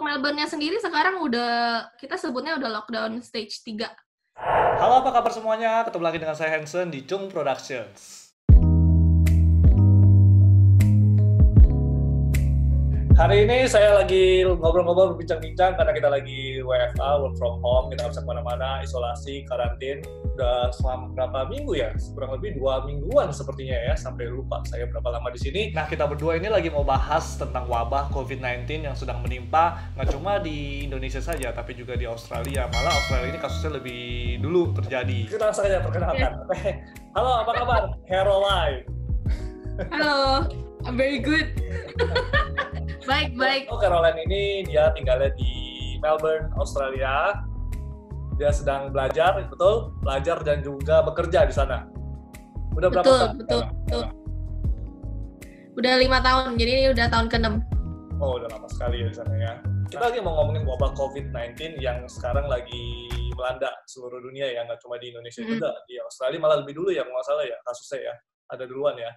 Melbourne-nya sendiri sekarang kita sebutnya udah lockdown stage 3. Halo, apa kabar semuanya? Ketemu lagi dengan saya Hansen di Chung Productions. Hari ini saya lagi ngobrol-ngobrol, berbincang-bincang karena kita lagi WFA, work from home, kita nggak bisa kemana-mana, isolasi, karantin. Udah selama berapa minggu ya? Kurang lebih 2 mingguan sepertinya ya, sampai lupa saya berapa lama di sini. Nah, kita berdua ini lagi mau bahas tentang wabah COVID-19 yang sedang menimpa nggak cuma di Indonesia saja, tapi juga di Australia. Malah Australia ini kasusnya lebih dulu terjadi. Kita langsung aja perkenalkan. Halo, apa kabar? Caroline. Halo, I'm very good. Baik. Oh, Caroline ini dia tinggalnya di Melbourne, Australia. Dia sedang belajar, betul? Belajar dan juga bekerja di sana. Udah berapa tahun? Betul. Udah 5 tahun, jadi ini udah tahun ke-6. Oh, udah lama sekali ya di sana ya. Kita lagi mau ngomongin wabah COVID-19 yang sekarang lagi melanda seluruh dunia ya, nggak cuma di Indonesia juga. Di Australia malah lebih dulu ya, nggak salah ya, kasusnya ya. Ada duluan ya.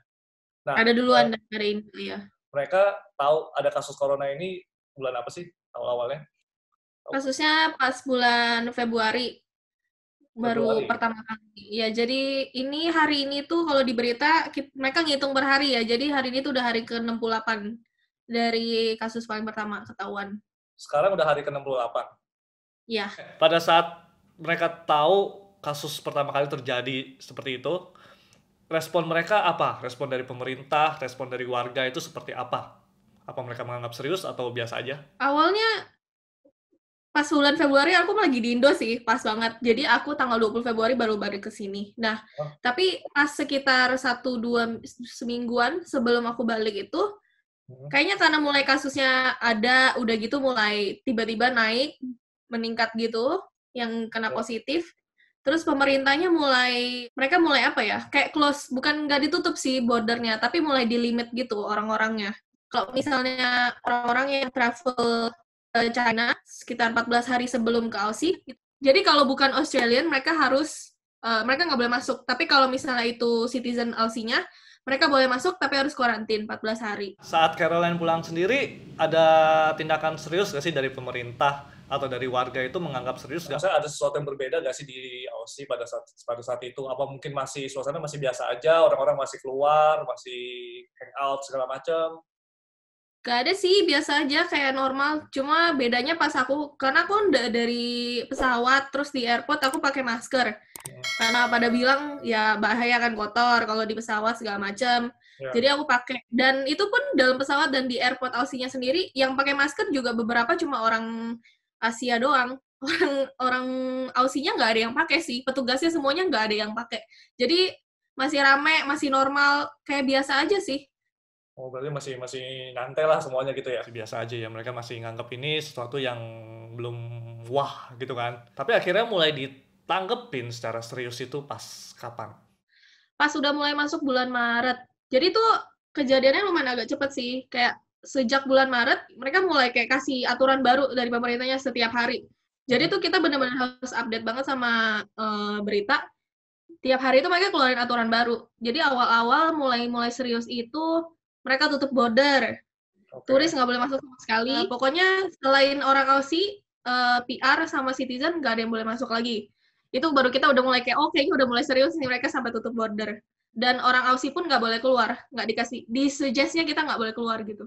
Nah, ada duluan dari ini ya. Mereka tahu ada kasus corona ini bulan apa sih awal-awalnya? Kasusnya pas bulan Februari. Baru pertama kali. Ya, jadi ini hari ini tuh kalau di berita mereka ngitung per hari ya. Jadi hari ini tuh udah hari ke-68 dari kasus paling pertama ketahuan. Sekarang udah hari ke-68. Iya. Pada saat mereka tahu kasus pertama kali terjadi seperti itu, respon mereka apa? Respon dari pemerintah, respon dari warga itu seperti apa? Apa mereka menganggap serius atau biasa aja? Awalnya pas bulan Februari aku lagi di Indo sih, pas banget. Jadi aku tanggal 20 Februari baru balik ke sini. Nah, tapi pas sekitar 1-2 semingguan sebelum aku balik itu, kayaknya karena mulai kasusnya ada, udah gitu mulai tiba-tiba naik, meningkat gitu, yang kena positif. Terus pemerintahnya mereka mulai apa ya, kayak close, bukan nggak ditutup sih bordernya, tapi mulai di limit gitu orang-orangnya. Kalau misalnya orang-orang yang travel ke China sekitar 14 hari sebelum ke Aussie, jadi kalau bukan Australian, mereka nggak boleh masuk. Tapi kalau misalnya itu citizen Aussie-nya, mereka boleh masuk tapi harus karantin 14 hari. Saat Caroline pulang sendiri, ada tindakan serius nggak sih dari pemerintah atau dari warga itu menganggap serius nggak? Maksudnya ada sesuatu yang berbeda nggak sih di Aussie pada saat itu? Apa mungkin suasana masih biasa aja, orang-orang masih keluar, masih hangout segala macam? Gak ada sih, biasa aja kayak normal. Cuma bedanya karena aku dari pesawat, terus di airport aku pakai masker. Karena pada bilang, ya bahaya kan kotor kalau di pesawat segala macam. Jadi aku pakai. Dan itu pun dalam pesawat dan di airport Aussie-nya sendiri, yang pakai masker juga beberapa cuma orang Asia doang. Orang Aussie-nya nggak ada yang pakai sih. Petugasnya semuanya nggak ada yang pakai. Jadi masih rame, masih normal, kayak biasa aja sih. Oh, berarti masih nyantai lah semuanya gitu ya? Biasa aja ya, mereka masih nganggap ini sesuatu yang belum wah gitu kan. Tapi akhirnya mulai ditanggepin secara serius itu pas kapan? Pas udah mulai masuk bulan Maret. Jadi tuh kejadiannya lumayan agak cepet sih. Kayak sejak bulan Maret, mereka mulai kayak kasih aturan baru dari pemerintahnya setiap hari. Jadi tuh kita benar-benar harus update banget sama berita. Tiap hari itu mereka keluarin aturan baru. Jadi awal-awal mulai serius itu, mereka tutup border. Turis nggak boleh masuk sama sekali. Pokoknya selain orang Aussie, PR sama citizen nggak ada yang boleh masuk lagi. Itu baru kita udah mulai kayak, kayaknya udah mulai serius nih mereka sampai tutup border. Dan orang Aussie pun nggak boleh keluar. Nggak dikasih. Di-suggest-nya kita nggak boleh keluar gitu.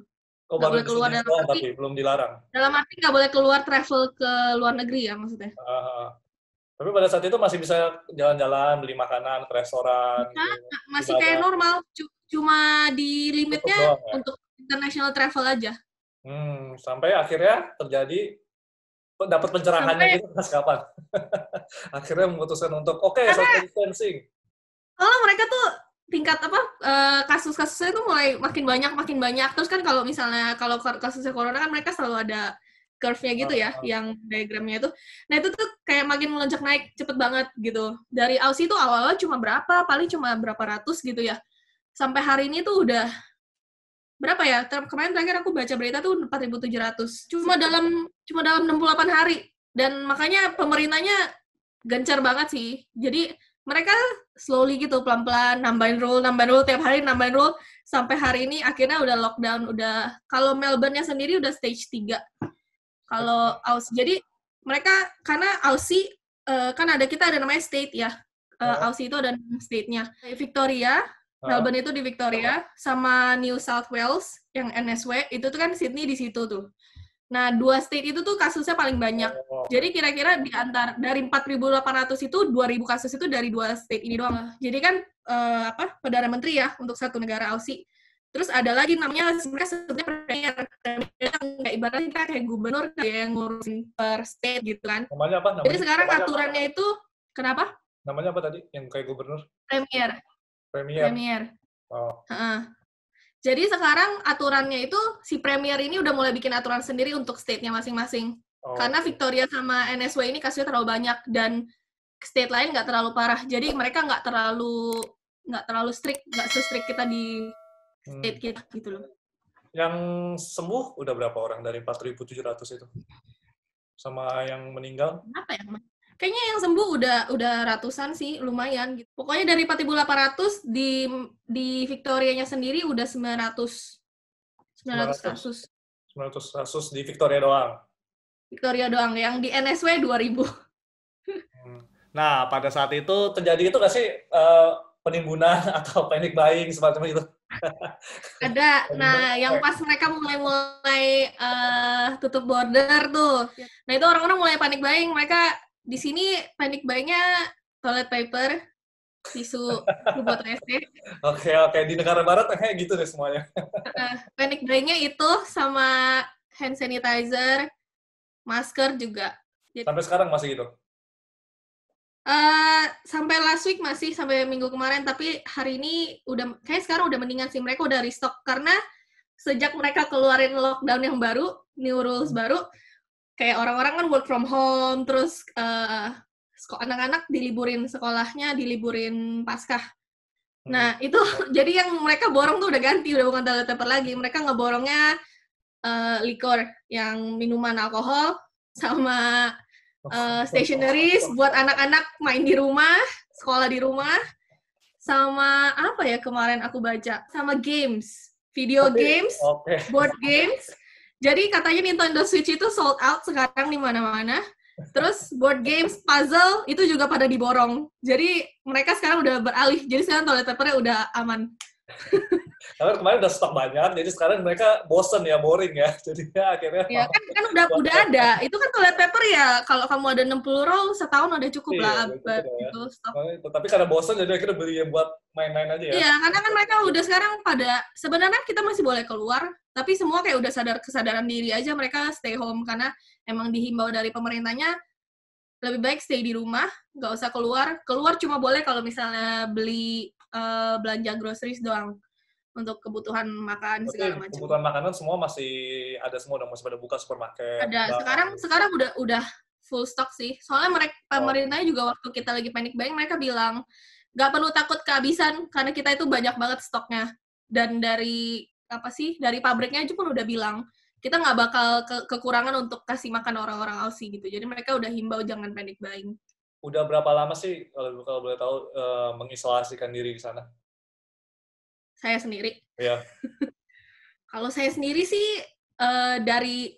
Nggak boleh keluar dalam arti, tapi belum dilarang. Dalam arti nggak boleh keluar travel ke luar negeri ya maksudnya. Tapi pada saat itu masih bisa jalan-jalan, beli makanan, ke restoran. Masih kayak normal, cuma di limitnya untuk international travel aja. Sampai akhirnya dapat pencerahannya gitu pas kapan? Akhirnya memutuskan untuk social distancing. Kalau mereka tuh tingkat kasus-kasusnya tuh mulai makin banyak. Terus kan kalau kasusnya corona kan mereka selalu ada curve-nya gitu ya, yang diagramnya itu. Nah itu tuh kayak makin melonjak naik cepet banget gitu. Dari Aussie tuh awal-awal paling cuma berapa ratus gitu ya. Sampai hari ini tuh udah berapa ya? Kemarin terakhir aku baca berita tuh 4.700. Cuma dalam 68 hari. Dan makanya pemerintahnya gencar banget sih. Jadi mereka slowly gitu, pelan-pelan, nambahin rule, tiap hari nambahin rule. Sampai hari ini akhirnya udah lockdown. Kalau Melbourne-nya sendiri udah stage 3. Kalau Aussie, jadi mereka karena Aussie kan kita ada namanya state ya. Aussie itu ada state-nya. Victoria, Melbourne itu di Victoria, sama New South Wales yang NSW itu tuh kan Sydney di situ tuh. Nah, 2 state itu tuh kasusnya paling banyak. Jadi kira-kira di antara dari 4.800 itu 2.000 kasus itu dari 2 state ini doang. Jadi kan Perdana Menteri ya untuk satu negara Aussie. Terus ada lagi namanya mereka sebutnya premier. Kayak ibaratnya kayak gubernur kayak yang ngurusin per state gitu kan. Namanya apa? Jadi sekarang aturannya itu kenapa? Namanya apa tadi? Yang kayak gubernur? Premier. Oh. Jadi sekarang aturannya itu si premier ini udah mulai bikin aturan sendiri untuk state-nya masing-masing. Karena Victoria sama NSW ini kasusnya terlalu banyak dan state lain nggak terlalu parah. Jadi mereka nggak terlalu strict, nggak se-strict kita di state kita gitu loh. Yang sembuh udah berapa orang dari 4.700 itu? Sama yang meninggal? Apa ya? Kayaknya yang sembuh udah ratusan sih, lumayan gitu. Pokoknya dari 4.800 di Victoria-nya sendiri udah 900 kasus. 900 kasus di Victoria doang? Victoria doang, yang di NSW 2.000. Nah, pada saat itu terjadi itu nggak sih penimbunan atau panic buying semacam itu? Ada. Nah, yang pas mereka mulai tutup border tuh. Nah, itu orang-orang mulai panic buying. Mereka di sini panic buying-nya toilet paper, tisu buat WC. Oke. Di negara barat kayak gitu deh semuanya. Panic buying-nya itu sama hand sanitizer, masker juga. Sampai sekarang masih gitu? Sampai last week masih, sampai minggu kemarin, tapi hari ini kayak sekarang udah mendingan sih, mereka udah restock, karena sejak mereka keluarin lockdown yang baru, new rules baru, kayak orang-orang kan work from home, terus anak-anak diliburin sekolahnya, diliburin Paskah. Nah, itu jadi yang mereka borong tuh udah ganti, udah bukan toilet paper lagi, mereka ngeborongnya liquor, yang minuman alkohol, sama stationeries buat anak-anak main di rumah, sekolah di rumah, sama apa ya kemarin aku baca, sama games, games, board games. Jadi katanya Nintendo Switch itu sold out sekarang di mana-mana. Terus board games, puzzle itu juga pada diborong. Jadi mereka sekarang udah beralih. Jadi sekarang toilet papernya udah aman. Karena kemarin udah stok banyak, jadi sekarang mereka bosen ya, boring ya. Jadinya akhirnya... Ya kan udah ada. Itu kan toilet paper ya, kalau kamu ada 60 roll, setahun udah cukup lah. Gitu, stok. Tapi karena bosen, jadi akhirnya beli buat main-main aja ya. Iya, karena kan mereka udah sekarang sebenarnya kita masih boleh keluar, tapi semua kayak udah kesadaran diri aja, mereka stay home. Karena emang dihimbau dari pemerintahnya, lebih baik stay di rumah, nggak usah keluar. Keluar cuma boleh kalau misalnya beli belanja groceries doang. Untuk kebutuhan makan segala macam. Kebutuhan makanan semua masih ada semua dong, masih pada buka supermarket. Ada. Sekarang udah full stock sih. Soalnya pemerintahnya juga waktu kita lagi panic buying, mereka bilang nggak perlu takut kehabisan karena kita itu banyak banget stoknya. Dan dari pabriknya aja pun udah bilang kita nggak bakal kekurangan untuk kasih makan orang-orang Aussie gitu. Jadi mereka udah himbau jangan panic buying. Udah berapa lama sih kalau boleh tahu mengisolasikan diri di sana? Saya sendiri. Iya. Kalau saya sendiri sih dari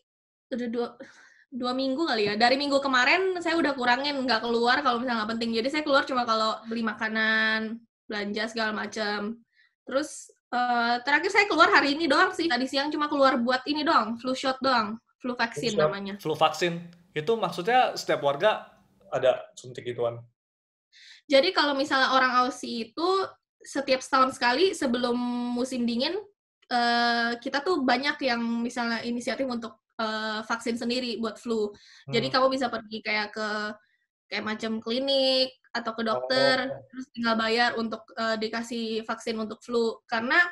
udah 2 minggu kali ya. Dari minggu kemarin saya udah kurangin nggak keluar kalau misalnya nggak penting. Jadi saya keluar cuma kalau beli makanan, belanja segala macam. Terus terakhir saya keluar hari ini doang sih. Tadi siang cuma keluar buat ini doang, flu shot doang, flu vaksin namanya. Flu vaksin itu maksudnya setiap warga ada suntik gituan. Jadi kalau misalnya orang Aussie itu setiap setahun sekali sebelum musim dingin, kita tuh banyak yang misalnya inisiatif untuk vaksin sendiri buat flu. Jadi kamu bisa pergi kayak macam klinik atau ke dokter, terus tinggal bayar untuk dikasih vaksin untuk flu. Karena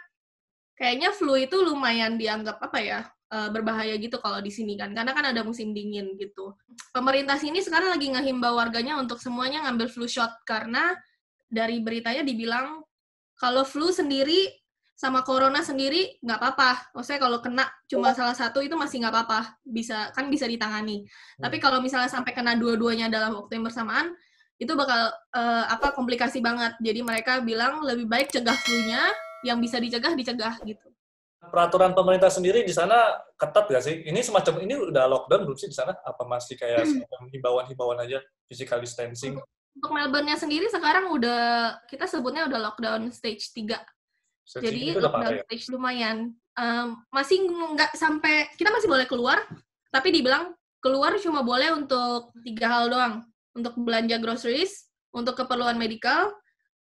kayaknya flu itu lumayan dianggap berbahaya gitu kalau di sini kan, karena kan ada musim dingin gitu. Pemerintah sini sekarang lagi ngehimbau warganya untuk semuanya ngambil flu shot karena dari beritanya dibilang kalau flu sendiri sama corona sendiri nggak apa-apa. Maksudnya kalau kena cuma salah satu itu masih nggak apa-apa, bisa ditangani. Tapi kalau misalnya sampai kena dua-duanya dalam waktu yang bersamaan, itu bakal komplikasi banget. Jadi mereka bilang lebih baik cegah flu-nya, yang bisa dicegah gitu. Peraturan pemerintah sendiri di sana ketat nggak sih? Ini semacam ini udah lockdown belum sih di sana? Apa masih kayak semacam himbauan-himbauan aja, physical distancing? Untuk Melbourne-nya sendiri sekarang udah, kita sebutnya udah lockdown stage 3. Stretching Jadi itu udah parah lockdown ya? stage lumayan. Masih nggak sampai, kita masih boleh keluar, tapi dibilang keluar cuma boleh untuk 3 hal doang. Untuk belanja groceries, untuk keperluan medikal,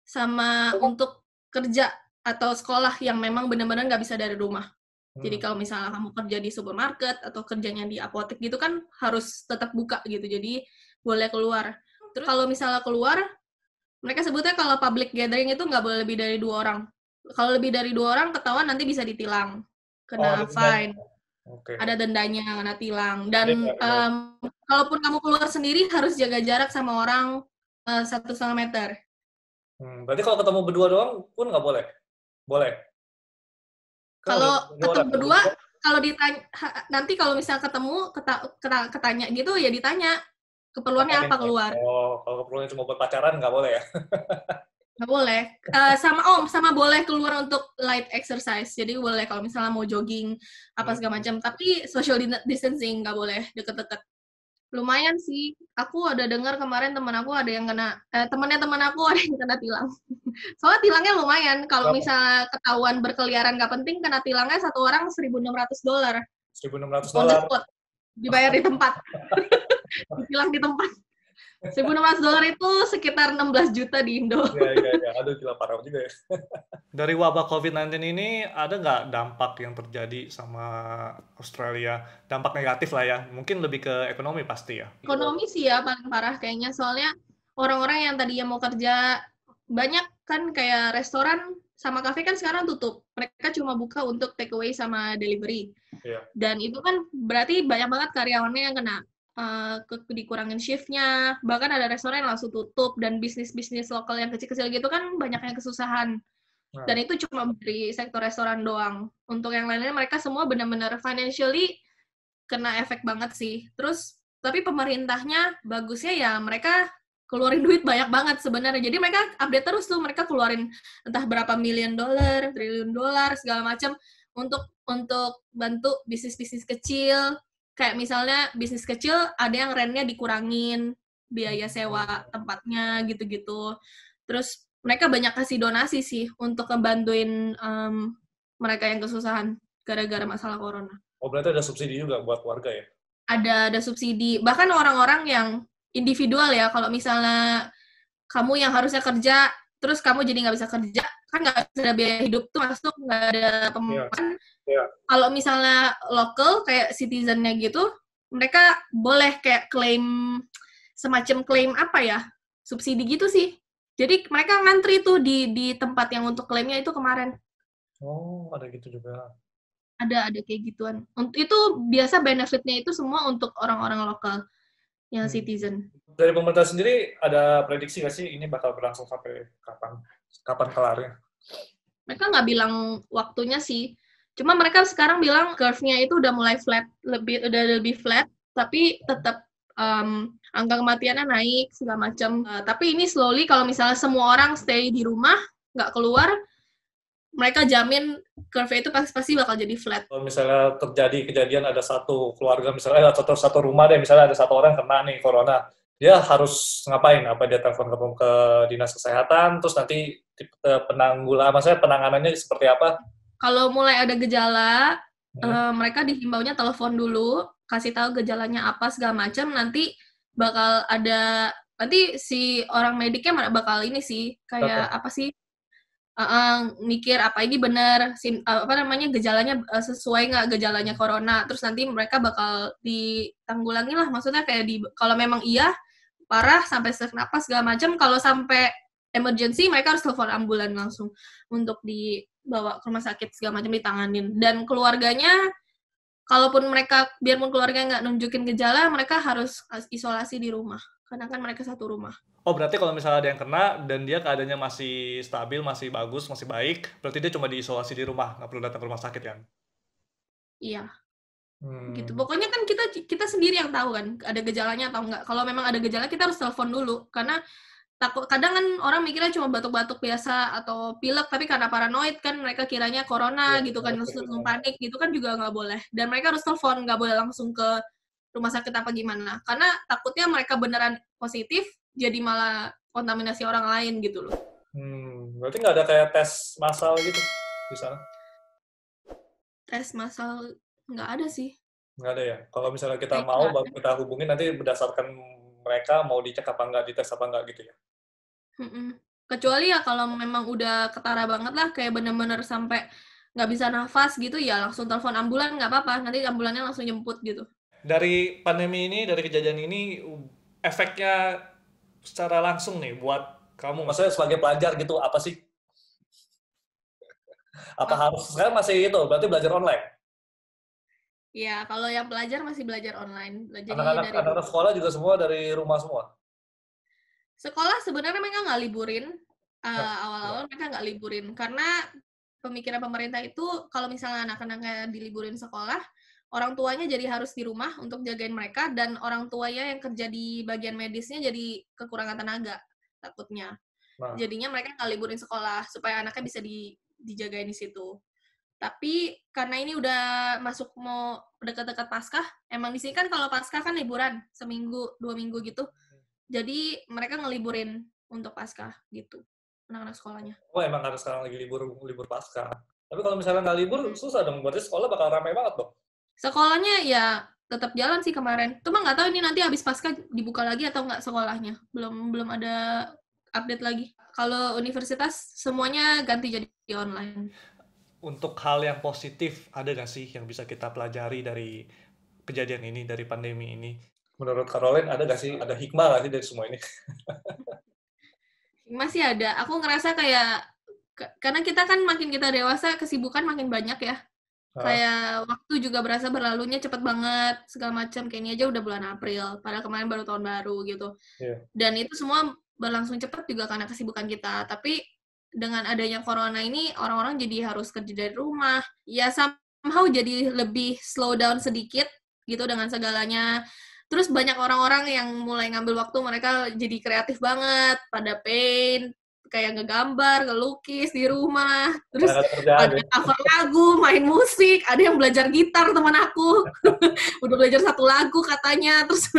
sama untuk kerja atau sekolah yang memang benar-benar nggak bisa dari rumah. Jadi Hmm. kalau misalnya kamu kerja di supermarket atau kerjanya di apotek gitu kan harus tetap buka gitu. Jadi boleh keluar. Terus kalau misalnya keluar, mereka sebutnya kalau public gathering itu nggak boleh lebih dari 2 orang. Kalau lebih dari 2 orang ketahuan nanti bisa ditilang, Oh, ada kena dendanya. fine, Oke. ada dendanya, kena tilang. Iya, Dan iya. kalaupun kamu keluar sendiri harus jaga jarak sama orang 1,5 meter. Berarti kalau ketemu berdua doang pun nggak boleh? Boleh? Kan nggak boleh Kalau berdua orang. ketemu Kalau berdua, berdua, kalau ditanya nanti kalau misalnya ketemu ketanya gitu ya ditanya keperluannya ngapain apa ya? keluar. Oh, kalau keperluannya cuma buat pacaran nggak boleh ya? Nggak boleh. Sama boleh keluar untuk light exercise. Jadi boleh kalau misalnya mau jogging apa Hmm. segala macam. Tapi social distancing nggak boleh deket-deket. Lumayan sih. Aku ada dengar kemarin teman aku ada yang kena, temannya teman aku ada yang kena tilang. Soalnya tilangnya lumayan. Kalau Berapa? misalnya ketahuan berkeliaran nggak penting, kena tilangnya satu orang $1.600 $1.600. on the spot. Dibayar di tempat. Ditilang di tempat. $1.600 itu sekitar 16 juta di Indo. Iya, iya, iya. Aduh, gila parah juga ya. Dari wabah COVID-19 ini, ada nggak dampak yang terjadi sama Australia? Dampak negatif lah ya. Mungkin lebih ke ekonomi pasti ya. Ekonomi sih ya paling parah kayaknya, soalnya orang-orang yang tadinya mau kerja, banyak kan kayak restoran sama kafe kan sekarang tutup. Mereka cuma buka untuk take away sama delivery. Iya. Dan itu kan berarti banyak banget karyawannya yang kena, dikurangin shift-nya, bahkan ada restoran yang langsung tutup, dan bisnis-bisnis lokal yang kecil-kecil gitu kan banyak yang kesusahan. Dan Nah, itu cuma dari sektor restoran doang. Untuk yang lainnya mereka semua benar-benar financially kena efek banget sih. Terus tapi pemerintahnya bagusnya ya mereka keluarin duit banyak banget sebenarnya. Jadi mereka update terus tuh, mereka keluarin entah berapa million dollar, triliun dolar segala macam untuk bantu bisnis-bisnis kecil. Kayak misalnya bisnis kecil ada yang rentnya dikurangin, biaya sewa tempatnya gitu-gitu. Terus mereka banyak kasih donasi sih untuk ngebantuin mereka yang kesusahan gara-gara masalah corona. oh berarti ada subsidi juga buat warga ya? Ada subsidi. Bahkan orang-orang yang individual ya, kalau misalnya kamu yang harusnya kerja, terus kamu jadi nggak bisa kerja, kan nggak ada biaya hidup tuh masuk, nggak ada Iya. pemasukan. Iya. Kalau misalnya local, kayak citizennya gitu, mereka boleh kayak klaim, semacam klaim apa ya, subsidi gitu sih. Jadi mereka ngantri tuh di tempat yang untuk klaimnya itu kemarin. Oh, ada gitu juga. Ada kayak gituan. Itu biasa benefitnya itu semua untuk orang-orang lokal yang Hmm. citizen. Dari pemerintah sendiri ada prediksi nggak sih ini bakal berlangsung sampai kapan? Kapan kelarnya? Mereka nggak bilang waktunya sih. Cuma mereka sekarang bilang curve-nya itu udah mulai flat, udah lebih flat, tapi tetap angka kematiannya naik segala macam. Tapi ini slowly kalau misalnya semua orang stay di rumah, nggak keluar, mereka jamin curve itu pasti bakal jadi flat. Kalau misalnya terjadi kejadian ada satu keluarga, misalnya satu rumah deh, misalnya ada satu orang kena nih corona, dia harus ngapain? Apa dia telepon ke dinas kesehatan, terus nanti maksudnya penanganannya seperti apa? Kalau mulai ada gejala, Hmm. mereka dihimbaunya telepon dulu, kasih tahu gejalanya apa segala macam, nanti si orang mediknya bakal ini sih, kayak Datang. apa sih, mikir apa ini benar, apa namanya, gejalanya sesuai nggak gejalanya corona, terus nanti mereka bakal ditanggulangi lah, maksudnya kayak kalau memang iya, parah, sampai sesak napas segala macam, kalau sampai emergency, mereka harus telepon ambulan langsung untuk dibawa ke rumah sakit segala macam, ditanganin. Dan keluarganya, biarpun keluarga nggak nunjukin gejala, mereka harus isolasi di rumah. Karena kan mereka satu rumah. Oh, berarti kalau misalnya ada yang kena dan dia keadaannya masih stabil, masih bagus, masih baik, berarti dia cuma diisolasi di rumah, nggak perlu datang ke rumah sakit kan? Iya, gitu. Hmm. Pokoknya kan kita sendiri yang tahu kan, ada gejalanya atau enggak. Kalau memang ada gejala, kita harus telepon dulu. Karena takut, kadang kan orang mikirnya cuma batuk-batuk biasa atau pilek, tapi karena paranoid kan mereka kiranya corona gitu kan, langsung panik gitu kan juga nggak boleh. Dan mereka harus telepon, nggak boleh langsung ke rumah sakit apa gimana. Karena takutnya mereka beneran positif, jadi malah kontaminasi orang lain gitu loh. Berarti nggak ada kayak tes massal gitu di sana? Tes massal nggak ada sih. Nggak ada ya? Kalau misalnya kita mau, baru kita hubungin nanti berdasarkan mereka mau dicek apa nggak, dites apa nggak gitu ya? Kecuali ya kalau memang udah ketara banget lah, kayak bener-bener sampai nggak bisa nafas gitu, ya langsung telepon ambulan nggak apa-apa, nanti ambulannya langsung jemput gitu. Dari pandemi ini, dari kejadian ini, efeknya secara langsung nih buat kamu, maksudnya sebagai pelajar gitu, apa sih? Apa harus, sekarang masih itu, berarti belajar online? Ya, kalau yang pelajar masih belajar online. Jadi Anak-anak sekolah juga semua dari rumah semua? Sekolah sebenarnya mereka nggak liburin, awal-awal mereka nggak liburin, karena pemikiran pemerintah itu kalau misalnya anak-anaknya diliburin sekolah, orang tuanya jadi harus di rumah untuk jagain mereka, dan orang tuanya yang kerja di bagian medisnya jadi kekurangan tenaga, takutnya. Jadinya mereka nggak liburin sekolah, supaya anaknya bisa dijagain di situ. Tapi karena ini udah masuk mau dekat-dekat Paskah, emang di sini kan kalau Paskah kan liburan, seminggu, 2 minggu gitu. Jadi mereka ngeliburin untuk Paskah gitu, anak-anak sekolahnya. Oh, emang karena sekarang lagi libur Paskah. Tapi kalau misalnya nggak libur, susah dong. Berarti sekolah bakal ramai banget dong. Sekolahnya ya tetap jalan sih kemarin. Cuma nggak tahu ini nanti habis Paskah dibuka lagi atau nggak sekolahnya. Belum ada update lagi. Kalau universitas semuanya ganti jadi online. Untuk hal yang positif, ada nggak sih yang bisa kita pelajari dari kejadian ini, dari pandemi ini? Menurut Caroline, ada nggak sih, ada hikmah nggak sih dari semua ini? Masih ada. Aku ngerasa kayak, karena kita kan makin kita dewasa, kesibukan makin banyak ya. Kayak waktu juga berasa berlalunya cepet banget, segala macam. Kayak ini aja udah bulan April, padahal kemarin baru tahun baru gitu. Dan itu semua berlangsung cepat juga karena kesibukan kita. Tapi dengan adanya corona ini, orang-orang jadi harus kerja dari rumah. Ya somehow jadi lebih slow down sedikit gitu dengan segalanya. Terus banyak orang-orang yang mulai ngambil waktu, mereka jadi kreatif banget, pada paint, kayak ngegambar, ngelukis di rumah, terus ada cover lagu, main musik, ada yang belajar gitar teman aku, udah belajar 1 lagu katanya, terus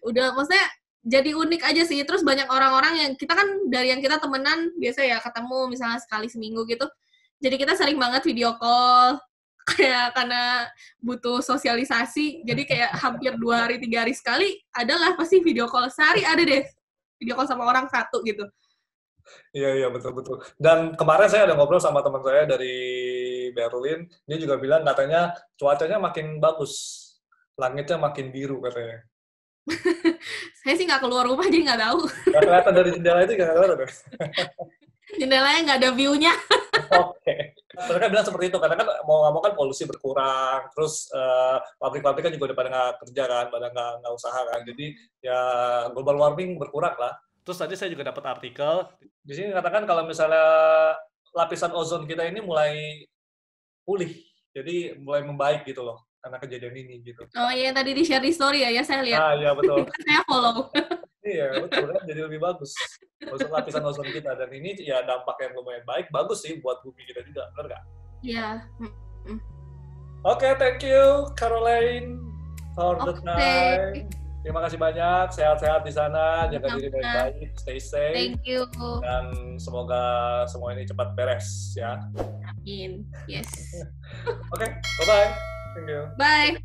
udah maksudnya jadi unik aja sih. Terus banyak orang-orang yang kita kan dari yang kita temenan biasa ya ketemu misalnya sekali seminggu gitu, jadi kita sering banget video call, kayak karena butuh sosialisasi, jadi kayak hampir 2 hari 3 hari sekali adalah pasti video call, sehari ada deh video call sama orang satu gitu. Iya, betul. Dan kemarin saya ada ngobrol sama teman saya dari Berlin, dia juga bilang katanya cuacanya makin bagus, langitnya makin biru katanya. Saya sih nggak keluar rumah, jadi nggak tahu. Nggak kelihatan dari jendela itu, nggak kelihatan. Jendelanya nggak ada view-nya. Oke. Mereka bilang seperti itu, karena kan mau nggak mau kan polusi berkurang, terus pabrik-pabrik kan juga udah pada nggak kerja kan, pada nggak usaha kan, jadi ya global warming berkurang lah. Terus tadi saya juga dapat artikel, di sini katakan kalau misalnya lapisan ozon kita ini mulai pulih, jadi mulai membaik gitu loh, karena kejadian ini gitu. Oh iya, tadi di-share di story ya saya lihat. Iya betul. Saya follow. Iya, betul kan, jadi lebih bagus. Untuk lapisan ozon kita, dan ini ya dampak yang lumayan baik, bagus sih buat bumi kita juga, benar nggak? Iya. Oke, thank you Caroline for the time. Terima kasih banyak, sehat-sehat di sana, jaga diri baik-baik, stay safe. Thank you. Dan semoga semua ini cepat beres ya. Amin. Yes. Oke, bye-bye. Thank you. Bye.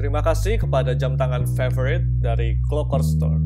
Terima kasih kepada jam tangan favorite dari Clocker Store.